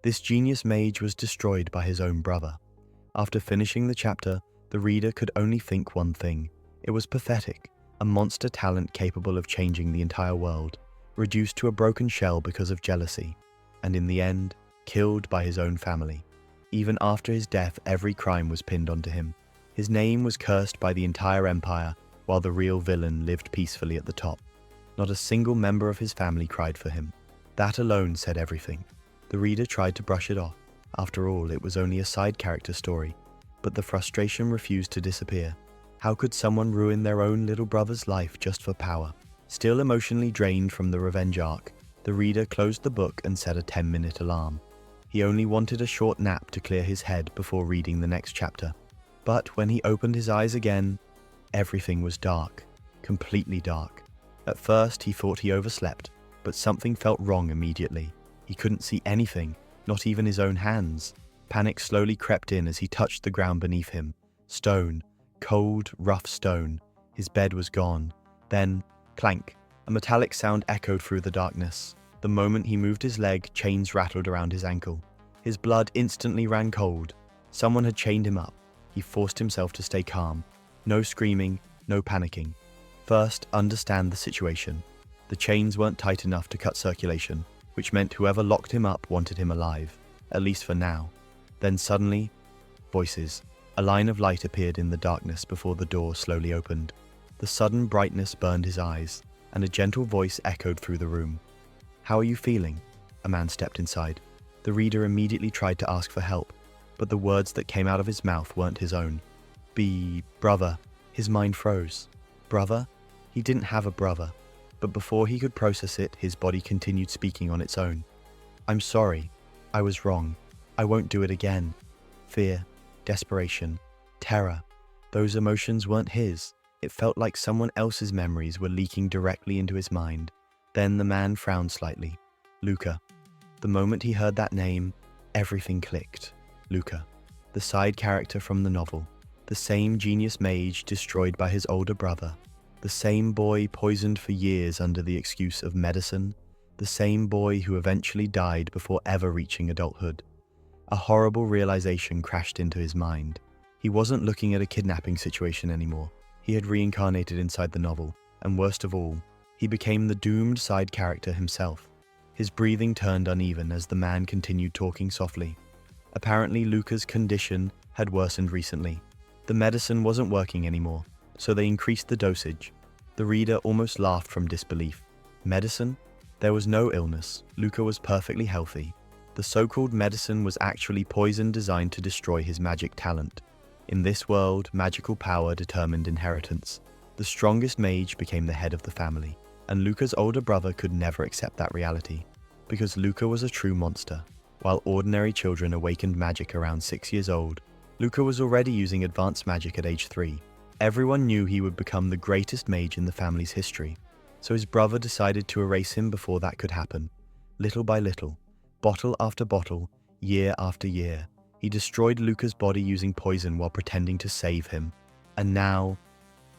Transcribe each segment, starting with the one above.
This genius mage was destroyed by his own brother. After finishing the chapter, the reader could only think one thing. It was pathetic, a monster talent capable of changing the entire world, reduced to a broken shell because of jealousy, and in the end, killed by his own family. Even after his death, every crime was pinned onto him. His name was cursed by the entire empire, while the real villain lived peacefully at the top. Not a single member of his family cried for him. That alone said everything. The reader tried to brush it off. After all, it was only a side character story. But the frustration refused to disappear. How could someone ruin their own little brother's life just for power? Still emotionally drained from the revenge arc, the reader closed the book and set a 10-minute alarm. He only wanted a short nap to clear his head before reading the next chapter. But when he opened his eyes again, everything was dark, completely dark. At first, he thought he overslept, but something felt wrong immediately. He couldn't see anything, not even his own hands. Panic slowly crept in as he touched the ground beneath him. Stone, cold, rough stone. His bed was gone. Then, clank, a metallic sound echoed through the darkness. The moment he moved his leg, chains rattled around his ankle. His blood instantly ran cold. Someone had chained him up. He forced himself to stay calm. No screaming, no panicking. First, understand the situation. The chains weren't tight enough to cut circulation, which meant whoever locked him up wanted him alive, at least for now. Then suddenly, voices. A line of light appeared in the darkness before the door slowly opened. The sudden brightness burned his eyes, and a gentle voice echoed through the room. "How are you feeling?" A man stepped inside. The reader immediately tried to ask for help, but the words that came out of his mouth weren't his own. Brother. His mind froze. Brother? He didn't have a brother. But before he could process it, his body continued speaking on its own. "I'm sorry. I was wrong. I won't do it again." Fear, desperation, terror. Those emotions weren't his. It felt like someone else's memories were leaking directly into his mind. Then the man frowned slightly. Luca. The moment he heard that name, everything clicked. Luca, the side character from the novel. The same genius mage destroyed by his older brother. The same boy poisoned for years under the excuse of medicine. The same boy who eventually died before ever reaching adulthood. A horrible realization crashed into his mind. He wasn't looking at a kidnapping situation anymore. He had reincarnated inside the novel, and worst of all, he became the doomed side character himself. His breathing turned uneven as the man continued talking softly. Apparently, Luca's condition had worsened recently. The medicine wasn't working anymore, so they increased the dosage. The reader almost laughed from disbelief. Medicine? There was no illness. Luca was perfectly healthy. The so-called medicine was actually poison designed to destroy his magic talent. In this world, magical power determined inheritance. The strongest mage became the head of the family, and Luca's older brother could never accept that reality, because Luca was a true monster. While ordinary children awakened magic around 6 years old, Luca was already using advanced magic at age 3. Everyone knew he would become the greatest mage in the family's history, so his brother decided to erase him before that could happen. Little by little, bottle after bottle, year after year, he destroyed Luca's body using poison while pretending to save him. And now,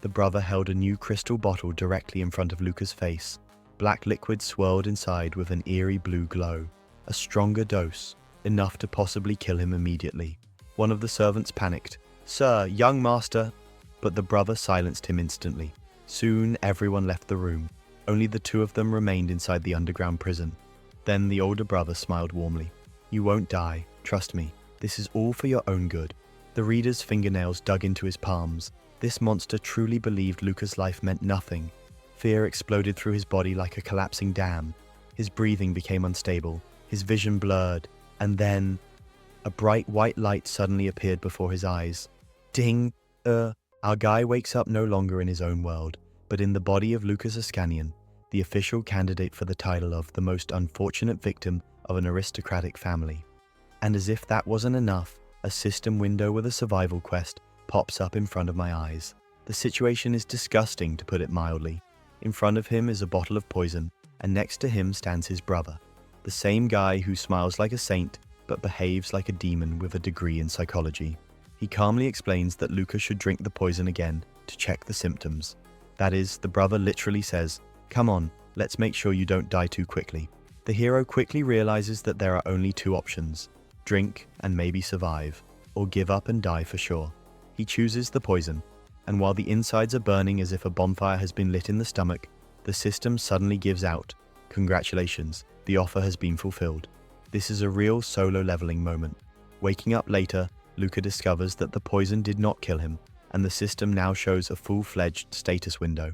the brother held a new crystal bottle directly in front of Luca's face. Black liquid swirled inside with an eerie blue glow. A stronger dose, enough to possibly kill him immediately. One of the servants panicked. "Sir, young master!" But the brother silenced him instantly. Soon everyone left the room. Only the two of them remained inside the underground prison. Then the older brother smiled warmly. "You won't die, trust me. This is all for your own good." The reader's fingernails dug into his palms. This monster truly believed Luca's life meant nothing. Fear exploded through his body like a collapsing dam. His breathing became unstable, his vision blurred, and then a bright white light suddenly appeared before his eyes. Ding! Our guy wakes up no longer in his own world, but in the body of Lucas Ascanian, the official candidate for the title of the most unfortunate victim of an aristocratic family. And as if that wasn't enough, a system window with a survival quest pops up in front of my eyes. The situation is disgusting, to put it mildly. In front of him is a bottle of poison, and next to him stands his brother, the same guy who smiles like a saint but behaves like a demon with a degree in psychology. He calmly explains that Luca should drink the poison again to check the symptoms. That is, the brother literally says, "Come on, let's make sure you don't die too quickly." The hero quickly realizes that there are only two options: drink and maybe survive, or give up and die for sure. He chooses the poison, and while the insides are burning as if a bonfire has been lit in the stomach, the system suddenly gives out. Congratulations, the offer has been fulfilled. This is a real solo leveling moment. Waking up later, Luca discovers that the poison did not kill him, and the system now shows a full-fledged status window.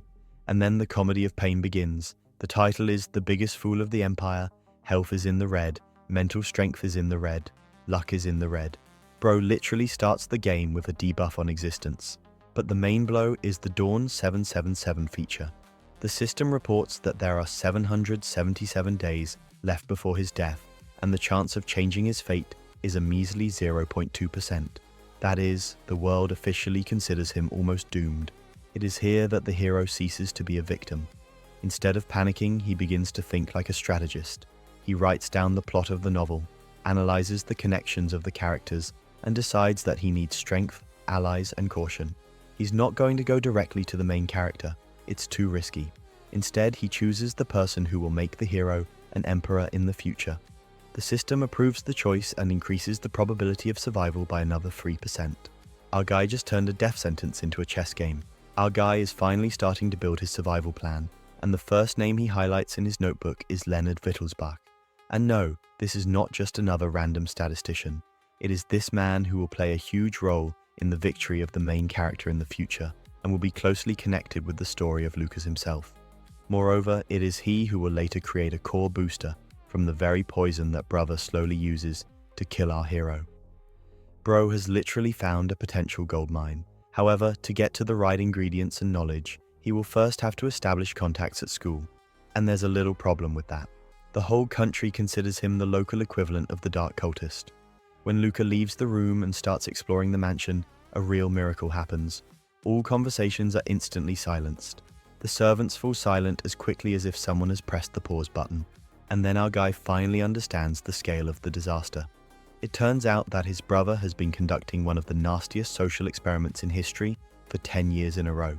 And then the comedy of pain begins. The title is The Biggest Fool of the Empire, health is in the red, mental strength is in the red, luck is in the red. Bro literally starts the game with a debuff on existence. But the main blow is the Dawn 777 feature. The system reports that there are 777 days left before his death, and the chance of changing his fate is a measly 0.2%. That is, the world officially considers him almost doomed. It is here that the hero ceases to be a victim. Instead of panicking, he begins to think like a strategist. He writes down the plot of the novel, analyzes the connections of the characters, and decides that he needs strength, allies, and caution. He's not going to go directly to the main character. It's too risky. Instead, he chooses the person who will make the hero an emperor in the future. The system approves the choice and increases the probability of survival by another 3%. Our guy just turned a death sentence into a chess game. Our guy is finally starting to build his survival plan, and the first name he highlights in his notebook is Leonard Wittelsbach. And no, this is not just another random statistician. It is this man who will play a huge role in the victory of the main character in the future, and will be closely connected with the story of Lucas himself. Moreover, it is he who will later create a core booster from the very poison that Brother slowly uses to kill our hero. Bro has literally found a potential goldmine. However, to get to the right ingredients and knowledge, he will first have to establish contacts at school. And there's a little problem with that. The whole country considers him the local equivalent of the dark cultist. When Luca leaves the room and starts exploring the mansion, a real miracle happens. All conversations are instantly silenced. The servants fall silent as quickly as if someone has pressed the pause button. And then our guy finally understands the scale of the disaster. It turns out that his brother has been conducting one of the nastiest social experiments in history for 10 years in a row.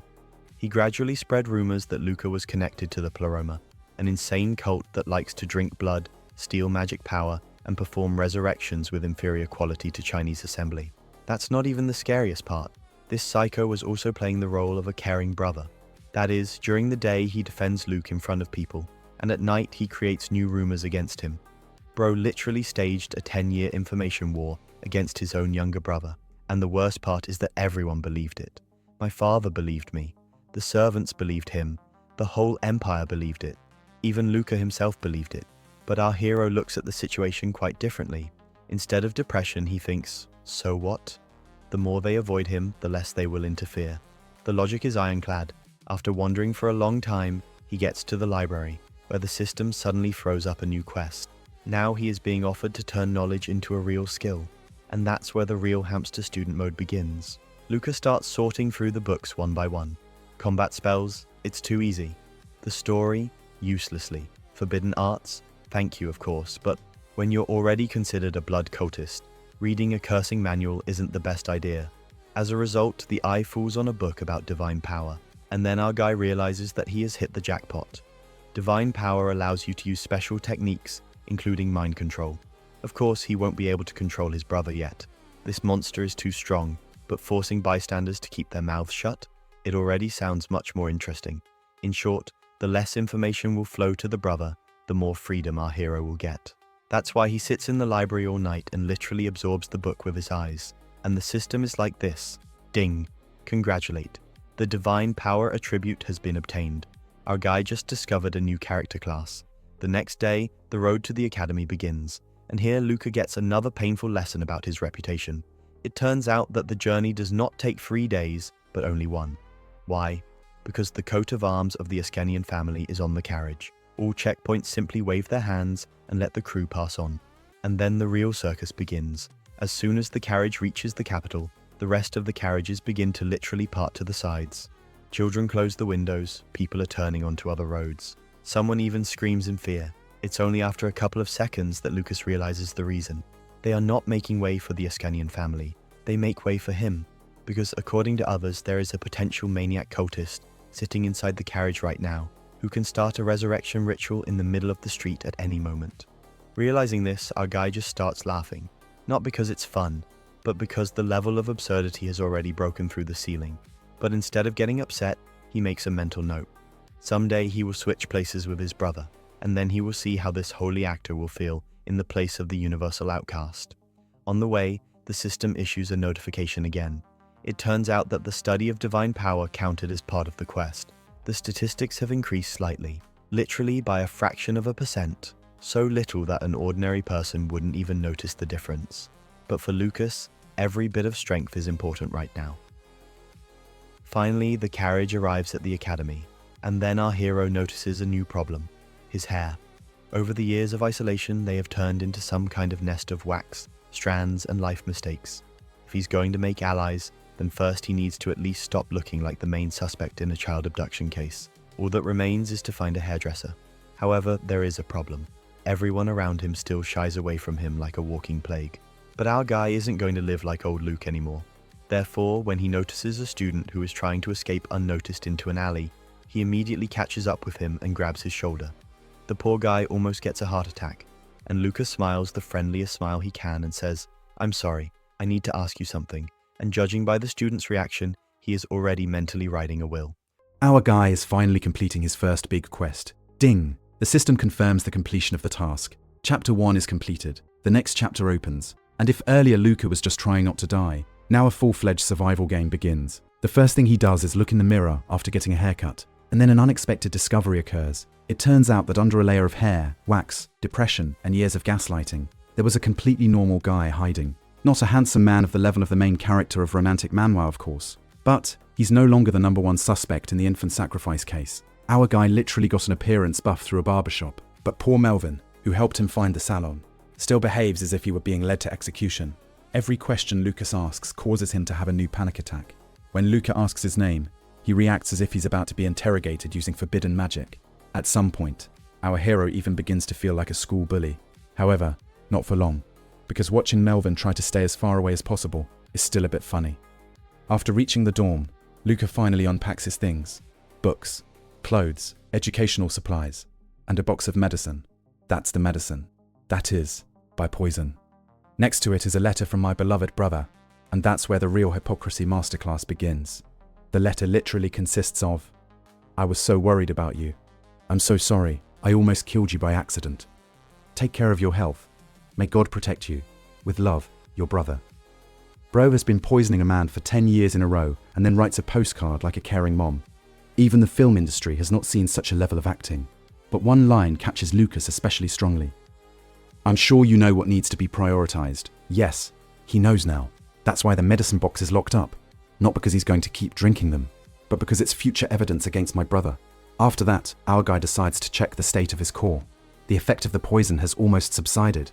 He gradually spread rumors that Luca was connected to the Pleroma, an insane cult that likes to drink blood, steal magic power, and perform resurrections with inferior quality to Chinese assembly. That's not even the scariest part. This psycho was also playing the role of a caring brother. That is, during the day he defends Luke in front of people, and at night he creates new rumors against him. Bro literally staged a 10-year information war against his own younger brother, and the worst part is that everyone believed it. My father believed me, the servants believed him, the whole empire believed it, even Luca himself believed it. But our hero looks at the situation quite differently. Instead of depression, he thinks, so what? The more they avoid him, the less they will interfere. The logic is ironclad. After wandering for a long time, he gets to the library, where the system suddenly throws up a new quest. Now he is being offered to turn knowledge into a real skill, and that's where the real hamster student mode begins. Luca starts sorting through the books one by one. Combat spells, it's too easy. The story, uselessly. Forbidden arts, thank you of course, but when you're already considered a blood cultist, reading a cursing manual isn't the best idea. As a result, the eye falls on a book about divine power, and then our guy realizes that he has hit the jackpot. Divine power allows you to use special techniques, including mind control. Of course, he won't be able to control his brother yet. This monster is too strong, but forcing bystanders to keep their mouths shut, it already sounds much more interesting. In short, the less information will flow to the brother, the more freedom our hero will get. That's why he sits in the library all night and literally absorbs the book with his eyes. And the system is like this. Ding. Congratulate. The divine power attribute has been obtained. Our guy just discovered a new character class. The next day, the road to the academy begins, and here Luca gets another painful lesson about his reputation. It turns out that the journey does not take 3 days, but only 1. Why? Because the coat of arms of the Askenian family is on the carriage. All checkpoints simply wave their hands and let the crew pass on. And then the real circus begins. As soon as the carriage reaches the capital, the rest of the carriages begin to literally part to the sides. Children close the windows, people are turning onto other roads. Someone even screams in fear. It's only after a couple of seconds that Lucas realizes the reason. They are not making way for the Askenian family. They make way for him, because according to others, there is a potential maniac cultist sitting inside the carriage right now, who can start a resurrection ritual in the middle of the street at any moment. Realizing this, our guy just starts laughing, not because it's fun, but because the level of absurdity has already broken through the ceiling. But instead of getting upset, he makes a mental note. Someday he will switch places with his brother, and then he will see how this holy actor will feel in the place of the universal outcast. On the way, the system issues a notification again. It turns out that the study of divine power counted as part of the quest. The statistics have increased slightly, literally by a fraction of a percent, so little that an ordinary person wouldn't even notice the difference. But for Lucas, every bit of strength is important right now. Finally, the carriage arrives at the academy, and then our hero notices a new problem: his hair. Over the years of isolation, they have turned into some kind of nest of wax, strands, and life mistakes. If he's going to make allies, then first he needs to at least stop looking like the main suspect in a child abduction case. All that remains is to find a hairdresser. However, there is a problem. Everyone around him still shies away from him like a walking plague. But our guy isn't going to live like old Luke anymore. Therefore, when he notices a student who is trying to escape unnoticed into an alley, he immediately catches up with him and grabs his shoulder. The poor guy almost gets a heart attack, and Lucas smiles the friendliest smile he can and says, "I'm sorry, I need to ask you something," and judging by the student's reaction, he is already mentally writing a will. Our guy is finally completing his first big quest. Ding! The system confirms the completion of the task. Chapter 1 is completed. The next chapter opens. And if earlier Luca was just trying not to die, now a full-fledged survival game begins. The first thing he does is look in the mirror after getting a haircut, and then an unexpected discovery occurs. It turns out that under a layer of hair, wax, depression, and years of gaslighting, there was a completely normal guy hiding. Not a handsome man of the level of the main character of romantic manhwa, of course. But he's no longer the #1 suspect in the infant sacrifice case. Our guy literally got an appearance buff through a barbershop. But poor Melvin, who helped him find the salon, still behaves as if he were being led to execution. Every question Lucas asks causes him to have a new panic attack. When Luca asks his name, he reacts as if he's about to be interrogated using forbidden magic. At some point, our hero even begins to feel like a school bully. However, not for long, because watching Melvin try to stay as far away as possible is still a bit funny. After reaching the dorm, Luca finally unpacks his things: books, clothes, educational supplies, and a box of medicine. That's the medicine. That is, by poison. Next to it is a letter from my beloved brother, and that's where the real hypocrisy masterclass begins. The letter literally consists of, "I was so worried about you. I'm so sorry. I almost killed you by accident. Take care of your health. May God protect you. With love, your brother." Bro has been poisoning a man for 10 years in a row and then writes a postcard like a caring mom. Even the film industry has not seen such a level of acting. But one line catches Lucas especially strongly. "I'm sure you know what needs to be prioritized." Yes, he knows now. That's why the medicine box is locked up. Not because he's going to keep drinking them, but because it's future evidence against my brother. After that, our guy decides to check the state of his core. The effect of the poison has almost subsided.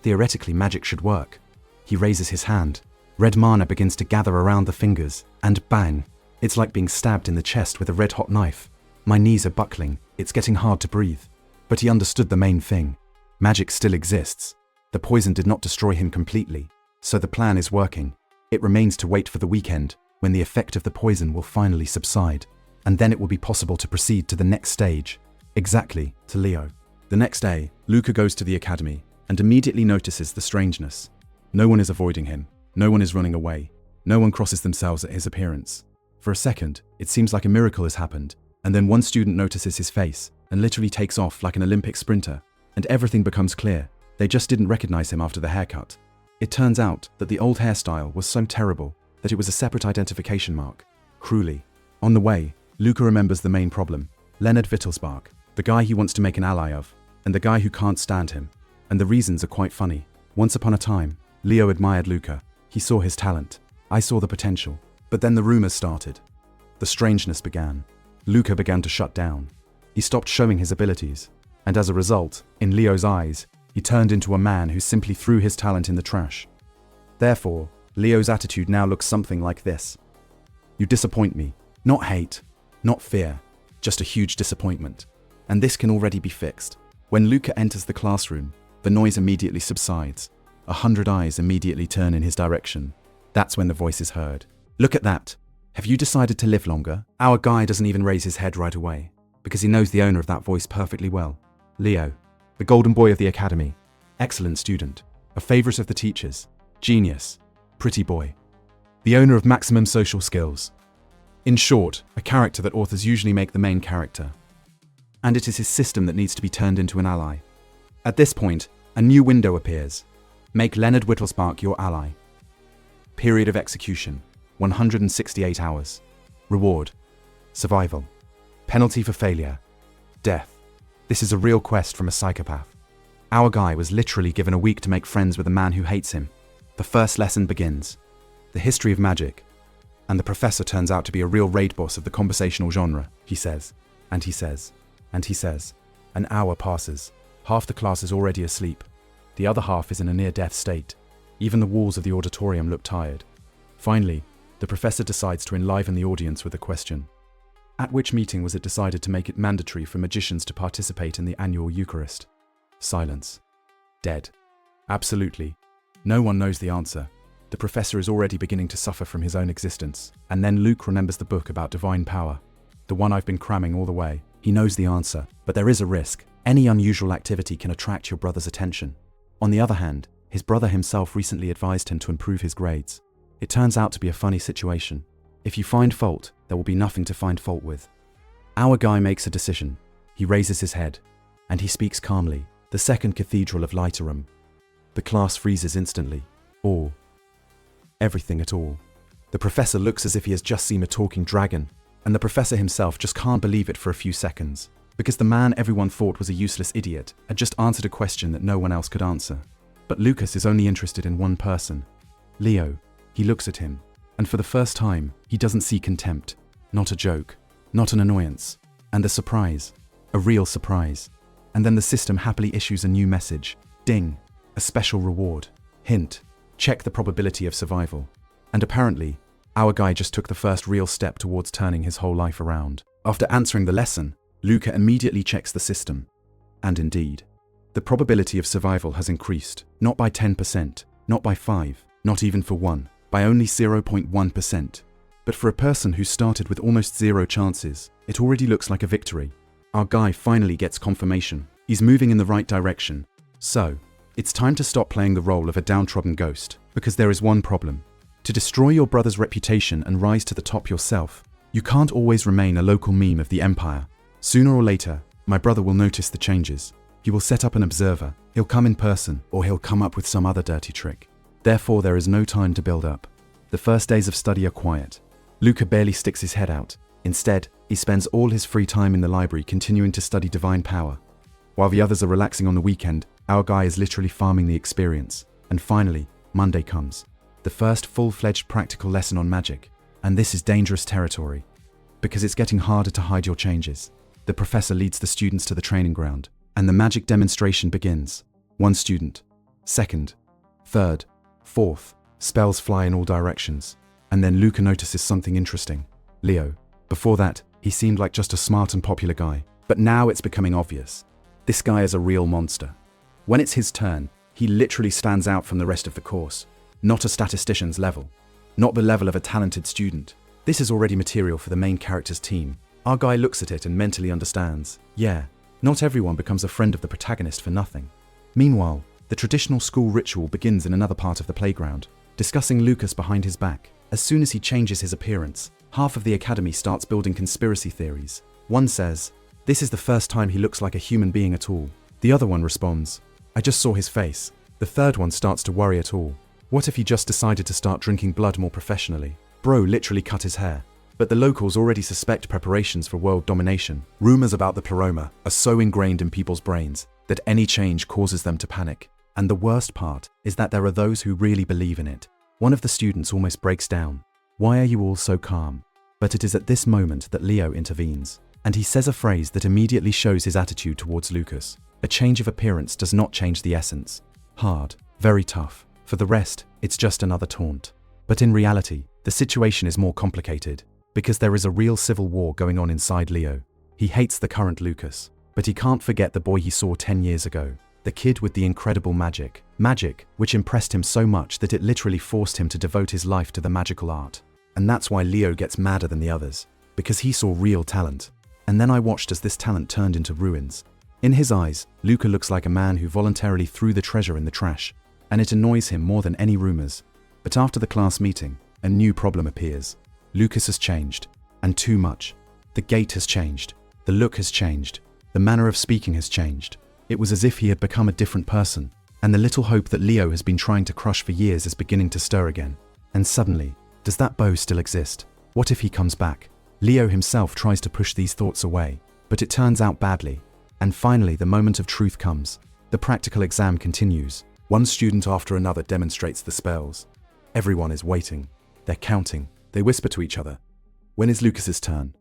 Theoretically, magic should work. He raises his hand. Red mana begins to gather around the fingers, and bang! It's like being stabbed in the chest with a red-hot knife. My knees are buckling. It's getting hard to breathe. But he understood the main thing. Magic still exists. The poison did not destroy him completely, so the plan is working. It remains to wait for the weekend, when the effect of the poison will finally subside, and then it will be possible to proceed to the next stage. Exactly, to Leo. The next day, Luca goes to the academy, and immediately notices the strangeness. No one is avoiding him. No one is running away. No one crosses themselves at his appearance. For a second, it seems like a miracle has happened, and then one student notices his face, and literally takes off like an Olympic sprinter, and everything becomes clear. They just didn't recognize him after the haircut. It turns out that the old hairstyle was so terrible that it was a separate identification mark. Cruelly. On the way, Luca remembers the main problem: Leonard Wittelsbach, the guy he wants to make an ally of, and the guy who can't stand him. And the reasons are quite funny. Once upon a time, Leo admired Luca. He saw his talent. I saw the potential. But then the rumors started. The strangeness began. Luca began to shut down. He stopped showing his abilities. And as a result, in Leo's eyes, he turned into a man who simply threw his talent in the trash. Therefore, Leo's attitude now looks something like this. You disappoint me. Not hate, not fear, just a huge disappointment. And this can already be fixed. When Luca enters the classroom, the noise immediately subsides. 100 eyes immediately turn in his direction. That's when the voice is heard. Look at that. Have you decided to live longer? Our guy doesn't even raise his head right away. because he knows the owner of that voice perfectly well. Leo, the golden boy of the academy, excellent student, a favorite of the teachers, genius, pretty boy, the owner of maximum social skills. In short, a character that authors usually make the main character. And it is his system that needs to be turned into an ally. At this point, a new window appears. Make Leonard Whittlespark your ally. Period of execution, 168 hours. Reward, survival. Penalty for failure, death. This is a real quest from a psychopath. Our guy was literally given a week to make friends with a man who hates him. The first lesson begins. The history of magic. And the professor turns out to be a real raid boss of the conversational genre, he says. And he says. And he says. An hour passes. Half the class is already asleep. The other half is in a near-death state. Even the walls of the auditorium look tired. Finally, the professor decides to enliven the audience with a question. At which meeting was it decided to make it mandatory for magicians to participate in the annual Eucharist? Silence. Dead. Absolutely. No one knows the answer. The professor is already beginning to suffer from his own existence. And then Luke remembers the book about divine power. The one I've been cramming all the way. He knows the answer, but there is a risk. Any unusual activity can attract your brother's attention. On the other hand, his brother himself recently advised him to improve his grades. It turns out to be a funny situation. If you find fault, there will be nothing to find fault with. Our guy makes a decision. He raises his head, and he speaks calmly. The second cathedral of Lighterum. The class freezes instantly. All. Everything at all. The professor looks as if he has just seen a talking dragon, and the professor himself just can't believe it for a few seconds, because the man everyone thought was a useless idiot had just answered a question that no one else could answer. But Lucas is only interested in one person. Leo. He looks at him, and for the first time, he doesn't see contempt. Not a joke. Not an annoyance. And a surprise. A real surprise. And then the system happily issues a new message. Ding. A special reward. Hint. Check the probability of survival. And apparently, our guy just took the first real step towards turning his whole life around. After answering the lesson, Luca immediately checks the system. And indeed, the probability of survival has increased. Not by 10%, not by 5, not even for 1, by only 0.1%. But for a person who started with almost zero chances, it already looks like a victory. Our guy finally gets confirmation. He's moving in the right direction. So, it's time to stop playing the role of a downtrodden ghost, because there is one problem. To destroy your brother's reputation and rise to the top yourself, you can't always remain a local meme of the empire. Sooner or later, my brother will notice the changes. He will set up an observer, he'll come in person, or he'll come up with some other dirty trick. Therefore, there is no time to build up. The first days of study are quiet. Luca barely sticks his head out. Instead, he spends all his free time in the library continuing to study divine power. While the others are relaxing on the weekend, our guy is literally farming the experience. And finally, Monday comes. The first full-fledged practical lesson on magic. And this is dangerous territory, because it's getting harder to hide your changes. The professor leads the students to the training ground, and the magic demonstration begins. One student, second, third, fourth, spells fly in all directions. And then Luca notices something interesting. Leo. Before that, he seemed like just a smart and popular guy. But now it's becoming obvious. This guy is a real monster. When it's his turn, he literally stands out from the rest of the course. Not a statistician's level. Not the level of a talented student. This is already material for the main character's team. Our guy looks at it and mentally understands. Yeah, not everyone becomes a friend of the protagonist for nothing. Meanwhile, the traditional school ritual begins in another part of the playground, discussing Lucas behind his back. As soon as he changes his appearance, half of the academy starts building conspiracy theories. One says, this is the first time he looks like a human being at all. The other one responds, I just saw his face. The third one starts to worry at all. What if he just decided to start drinking blood more professionally? Bro literally cut his hair. But the locals already suspect preparations for world domination. Rumors about the pleroma are so ingrained in people's brains that any change causes them to panic. And the worst part is that there are those who really believe in it. One of the students almost breaks down. Why are you all so calm? But it is at this moment that Leo intervenes, and he says a phrase that immediately shows his attitude towards Lucas. A change of appearance does not change the essence. Hard, very tough. For the rest, it's just another taunt. But in reality, the situation is more complicated, because there is a real civil war going on inside Leo. He hates the current Lucas, but he can't forget the boy he saw 10 years ago. The kid with the incredible magic. Magic, which impressed him so much that it literally forced him to devote his life to the magical art. And that's why Leo gets madder than the others, because he saw real talent. And then I watched as this talent turned into ruins. In his eyes, Luca looks like a man who voluntarily threw the treasure in the trash, and it annoys him more than any rumors. But after the class meeting, a new problem appears. Lucas has changed, and too much. The gait has changed, the look has changed, the manner of speaking has changed. It was as if he had become a different person, and the little hope that Leo has been trying to crush for years is beginning to stir again. And suddenly, does that bow still exist? What if he comes back? Leo himself tries to push these thoughts away, but it turns out badly. And finally, the moment of truth comes. The practical exam continues. One student after another demonstrates the spells. Everyone is waiting. They're counting. They whisper to each other. When is Lucas's turn?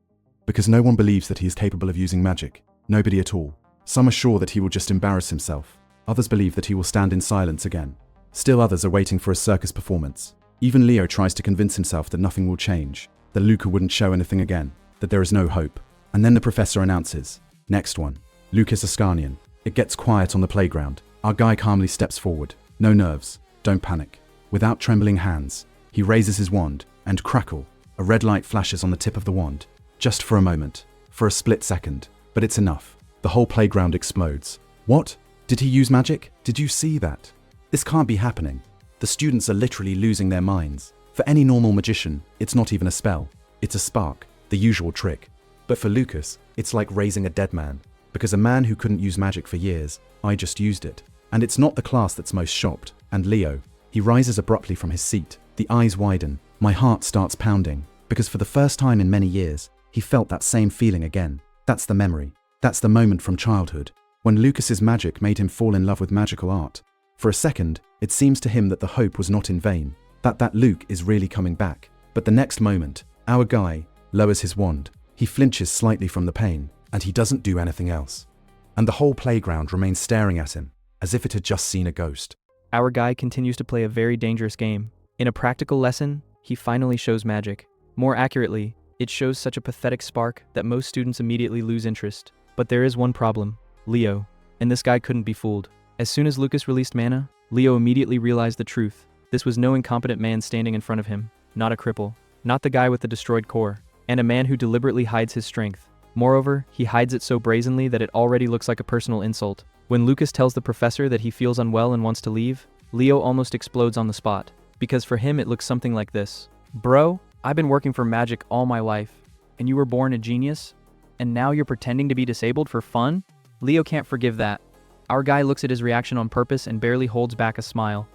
Because no one believes that he is capable of using magic. Nobody at all. Some are sure that he will just embarrass himself. Others believe that he will stand in silence again. Still others are waiting for a circus performance. Even Leo tries to convince himself that nothing will change, that Luca wouldn't show anything again, that there is no hope. And then the professor announces, next one, Lucas Ascanian. It gets quiet on the playground. Our guy calmly steps forward. No nerves. Don't panic. Without trembling hands, he raises his wand, and crackle, a red light flashes on the tip of the wand. Just for a moment. For a split second. But it's enough. The whole playground explodes. What? Did he use magic? Did you see that? This can't be happening. The students are literally losing their minds. For any normal magician, it's not even a spell. It's a spark, the usual trick. But for Lucas, it's like raising a dead man. Because a man who couldn't use magic for years, I just used it. And it's not the class that's most shocked. And Leo, he rises abruptly from his seat. The eyes widen. My heart starts pounding. Because for the first time in many years, he felt that same feeling again. That's the memory. That's the moment from childhood. When Lucas's magic made him fall in love with magical art. For a second, it seems to him that the hope was not in vain. That Luke is really coming back. But the next moment, our guy lowers his wand. He flinches slightly from the pain, and he doesn't do anything else. And the whole playground remains staring at him, as if it had just seen a ghost. Our guy continues to play a very dangerous game. In a practical lesson, he finally shows magic. More accurately, it shows such a pathetic spark that most students immediately lose interest. But there is one problem, Leo. And this guy couldn't be fooled. As soon as Lucas released mana, Leo immediately realized the truth. This was no incompetent man standing in front of him, not a cripple, not the guy with the destroyed core, and a man who deliberately hides his strength. Moreover, he hides it so brazenly that it already looks like a personal insult. When Lucas tells the professor that he feels unwell and wants to leave, Leo almost explodes on the spot, because for him it looks something like this. Bro, I've been working for magic all my life, and you were born a genius? And now you're pretending to be disabled for fun? Leo can't forgive that. Our guy looks at his reaction on purpose and barely holds back a smile.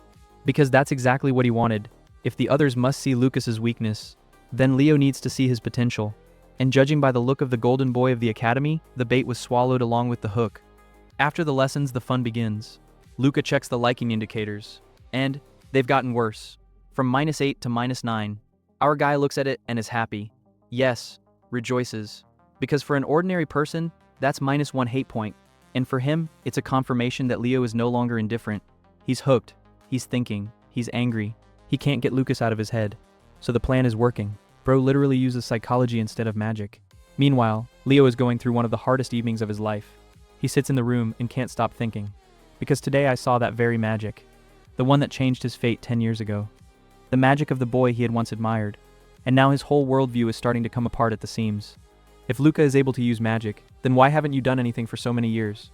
Because that's exactly what he wanted. If the others must see Lucas's weakness, then Leo needs to see his potential. And judging by the look of the golden boy of the academy, the bait was swallowed along with the hook. After the lessons, the fun begins. Luca checks the liking indicators. And they've gotten worse. From -8 to -9. Our guy looks at it and is happy. Yes, rejoices. Because for an ordinary person, that's -1 hate point. And for him, it's a confirmation that Leo is no longer indifferent. He's hooked. He's thinking. He's angry. He can't get Lucas out of his head. So the plan is working. Bro literally uses psychology instead of magic. Meanwhile, Leo is going through one of the hardest evenings of his life. He sits in the room and can't stop thinking. Because today I saw that very magic. The one that changed his fate 10 years ago. The magic of the boy he had once admired. And now his whole worldview is starting to come apart at the seams. If Luca is able to use magic, then why haven't you done anything for so many years?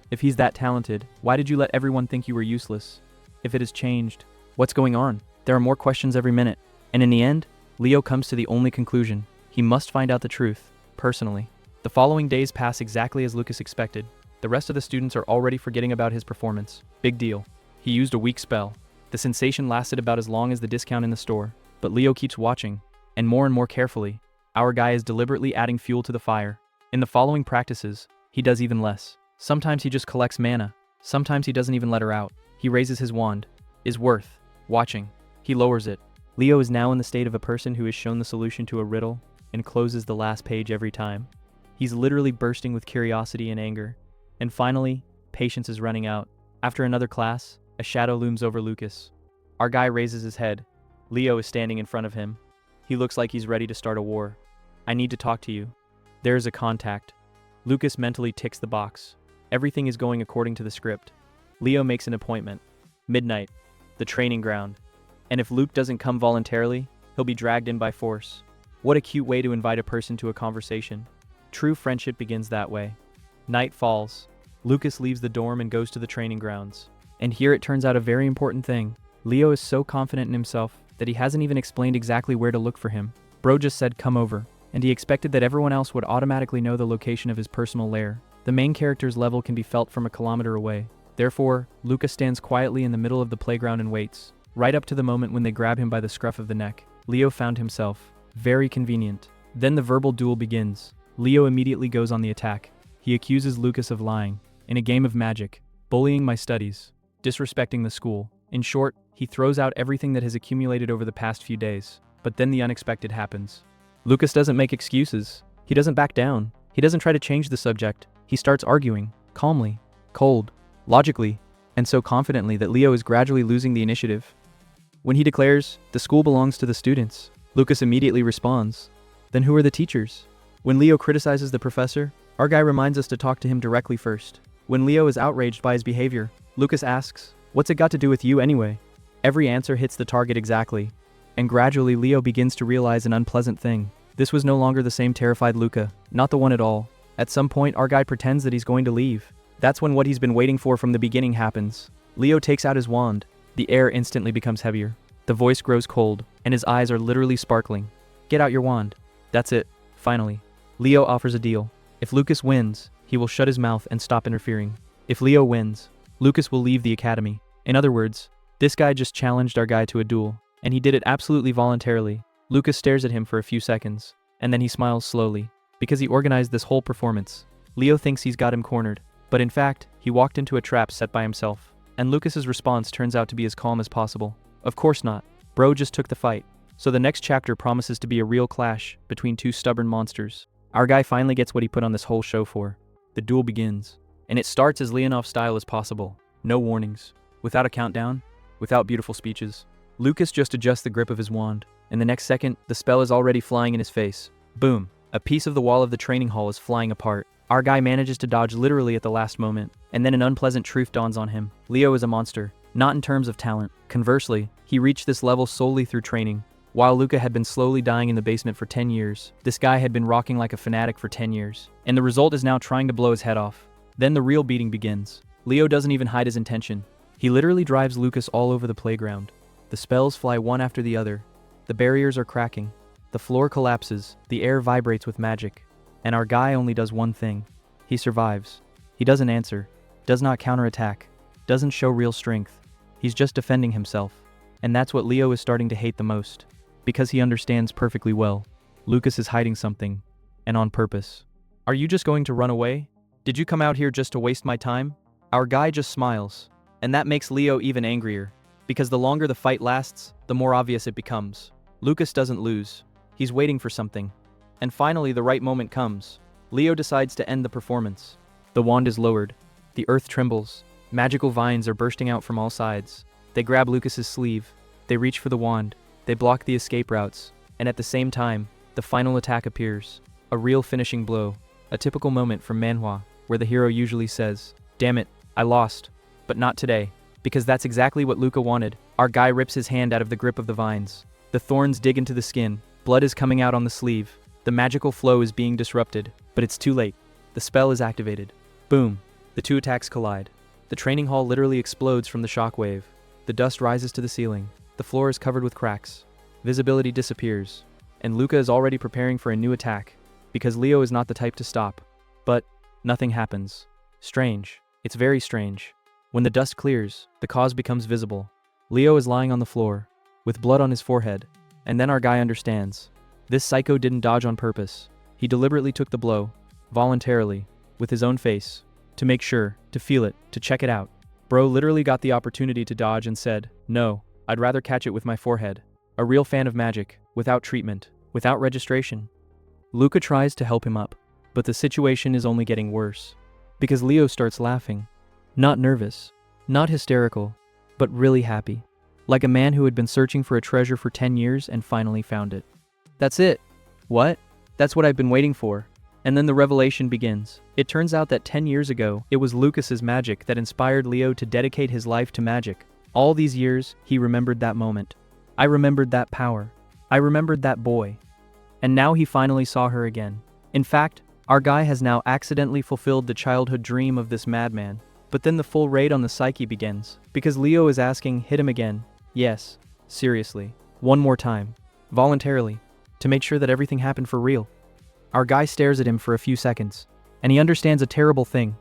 If he's that talented, why did you let everyone think you were useless? If it has changed, what's going on? There are more questions every minute. And in the end, Leo comes to the only conclusion. He must find out the truth, personally. The following days pass exactly as Lucas expected. The rest of the students are already forgetting about his performance. Big deal. He used a weak spell. The sensation lasted about as long as the discount in the store. But Leo keeps watching, and more carefully. Our guy is deliberately adding fuel to the fire. In the following practices, he does even less. Sometimes he just collects mana. Sometimes he doesn't even let her out. He raises his wand. Is worth watching. He lowers it. Leo is now in the state of a person who has shown the solution to a riddle and closes the last page every time. He's literally bursting with curiosity and anger. And finally, patience is running out. After another class, a shadow looms over Lucas. Our guy raises his head. Leo is standing in front of him. He looks like he's ready to start a war. I need to talk to you. There is a contact. Lucas mentally ticks the box. Everything is going according to the script. Leo makes an appointment. Midnight. The training ground. And if Luke doesn't come voluntarily, he'll be dragged in by force. What a cute way to invite a person to a conversation. True friendship begins that way. Night falls. Lucas leaves the dorm and goes to the training grounds. And here it turns out a very important thing. Leo is so confident in himself that he hasn't even explained exactly where to look for him. Bro just said come over, and he expected that everyone else would automatically know the location of his personal lair. The main character's level can be felt from a kilometer away. Therefore, Lucas stands quietly in the middle of the playground and waits, right up to the moment when they grab him by the scruff of the neck. Leo found himself. Very convenient. Then the verbal duel begins. Leo immediately goes on the attack. He accuses Lucas of lying, in a game of magic, bullying my studies, disrespecting the school. In short, he throws out everything that has accumulated over the past few days. But then the unexpected happens. Lucas doesn't make excuses. He doesn't back down. He doesn't try to change the subject. He starts arguing, calmly, cold, logically, and so confidently that Leo is gradually losing the initiative. When he declares, the school belongs to the students, Lucas immediately responds, then who are the teachers? When Leo criticizes the professor, our guy reminds us to talk to him directly first. When Leo is outraged by his behavior, Lucas asks, what's it got to do with you anyway? Every answer hits the target exactly. And gradually Leo begins to realize an unpleasant thing. This was no longer the same terrified Luca, not the one at all. At some point our guy pretends that he's going to leave. That's when what he's been waiting for from the beginning happens. Leo takes out his wand. The air instantly becomes heavier. The voice grows cold, and his eyes are literally sparkling. Get out your wand. That's it. Finally. Leo offers a deal. If Lucas wins, he will shut his mouth and stop interfering. If Leo wins, Lucas will leave the academy. In other words, this guy just challenged our guy to a duel, and he did it absolutely voluntarily. Lucas stares at him for a few seconds, and then he smiles slowly. Because he organized this whole performance, Leo thinks he's got him cornered, but in fact, he walked into a trap set by himself. And Lucas's response turns out to be as calm as possible. Of course not. Bro just took the fight. So the next chapter promises to be a real clash between two stubborn monsters. Our guy finally gets what he put on this whole show for. The duel begins. And it starts as Leonov style as possible. No warnings. Without a countdown. Without beautiful speeches. Lucas just adjusts the grip of his wand. And the next second, the spell is already flying in his face. Boom. A piece of the wall of the training hall is flying apart. Our guy manages to dodge literally at the last moment. And then an unpleasant truth dawns on him. Leo is a monster. Not in terms of talent. Conversely, he reached this level solely through training. While Luca had been slowly dying in the basement for 10 years, this guy had been rocking like a fanatic for 10 years. And the result is now trying to blow his head off. Then the real beating begins. Leo doesn't even hide his intention. He literally drives Lucas all over the playground. The spells fly one after the other. The barriers are cracking. The floor collapses. The air vibrates with magic. And our guy only does one thing. He survives. He doesn't answer. Does not counterattack. Doesn't show real strength. He's just defending himself. And that's what Leo is starting to hate the most. Because he understands perfectly well. Lucas is hiding something. And on purpose. Are you just going to run away? Did you come out here just to waste my time? Our guy just smiles. And that makes Leo even angrier. Because the longer the fight lasts, the more obvious it becomes. Lucas doesn't lose. He's waiting for something. And finally the right moment comes. Leo decides to end the performance. The wand is lowered. The earth trembles. Magical vines are bursting out from all sides. They grab Lucas's sleeve. They reach for the wand. They block the escape routes. And at the same time, the final attack appears. A real finishing blow. A typical moment from Manhwa, where the hero usually says, "Damn it, I lost. But not today." Because that's exactly what Luca wanted. Our guy rips his hand out of the grip of the vines. The thorns dig into the skin. Blood is coming out on the sleeve. The magical flow is being disrupted. But it's too late. The spell is activated. Boom. The two attacks collide. The training hall literally explodes from the shockwave. The dust rises to the ceiling. The floor is covered with cracks. Visibility disappears. And Luca is already preparing for a new attack. Because Leo is not the type to stop. But nothing happens. Strange. It's very strange. When the dust clears, the cause becomes visible. Leo is lying on the floor, with blood on his forehead. And then our guy understands. This psycho didn't dodge on purpose. He deliberately took the blow, voluntarily, with his own face, to make sure, to feel it, to check it out. Bro literally got the opportunity to dodge and said, "No, I'd rather catch it with my forehead." A real fan of magic, without treatment, without registration. Luca tries to help him up, but the situation is only getting worse. Because Leo starts laughing. Not nervous, not hysterical, but really happy. Like a man who had been searching for a treasure for 10 years and finally found it. That's it. What? That's what I've been waiting for. And then the revelation begins. It turns out that 10 years ago, it was Lucas's magic that inspired Leo to dedicate his life to magic. All these years, he remembered that moment. I remembered that power. I remembered that boy. And now he finally saw her again. In fact, Our guy has now accidentally fulfilled the childhood dream of this madman. But then the full raid on the psyche begins, because Leo is asking, hit him again. Yes, seriously. One more time. Voluntarily. To make sure that everything happened for real. Our guy stares at him for a few seconds, and he understands a terrible thing.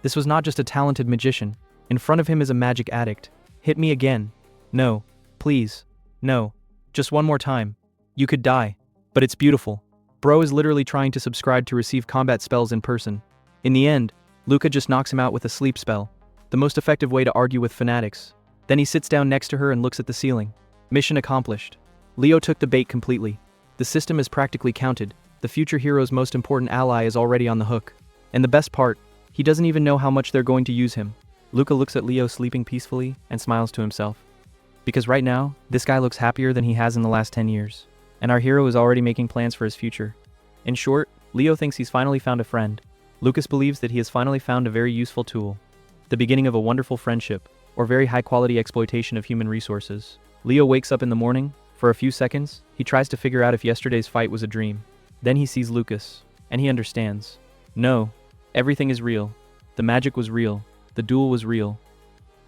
This was not just a talented magician. In front of him is a magic addict. Hit me again. No. Please. No. Just one more time. You could die. But it's beautiful. Bro is literally trying to subscribe to receive combat spells in person. In the end, Luca just knocks him out with a sleep spell. The most effective way to argue with fanatics. Then he sits down next to her and looks at the ceiling. Mission accomplished. Leo took the bait completely. The system is practically counted. The future hero's most important ally is already on the hook. And the best part, he doesn't even know how much they're going to use him. Luca looks at Leo sleeping peacefully and smiles to himself. Because right now, this guy looks happier than he has in the last 10 years. And our hero is already making plans for his future. In short, Leo thinks he's finally found a friend. Lucas believes that he has finally found a very useful tool. The beginning of a wonderful friendship, or very high-quality exploitation of human resources. Leo wakes up in the morning. For a few seconds, he tries to figure out if yesterday's fight was a dream. Then he sees Lucas, and he understands. No, everything is real. The magic was real. The duel was real.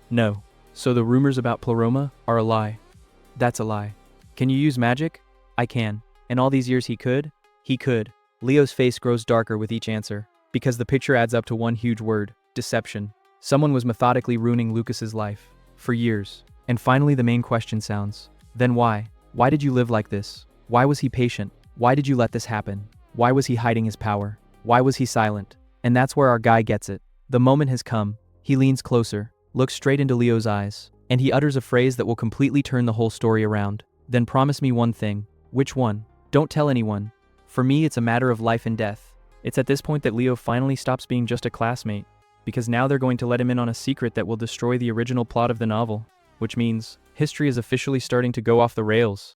No. So the rumors about Pleroma are a lie. That's a lie. Can you use magic? I can. And all these years he could? He could. Leo's face grows darker with each answer, because the picture adds up to one huge word: deception. Someone was methodically ruining Lucas's life. For years. And finally the main question sounds. Then why? Why did you live like this? Why was he patient? Why did you let this happen? Why was he hiding his power? Why was he silent? And that's where our guy gets it. The moment has come. He leans closer, looks straight into Leo's eyes, and he utters a phrase that will completely turn the whole story around. Then promise me one thing. Which one? Don't tell anyone. For me, it's a matter of life and death. It's at this point that Leo finally stops being just a classmate, because now they're going to let him in on a secret that will destroy the original plot of the novel, which means history is officially starting to go off the rails.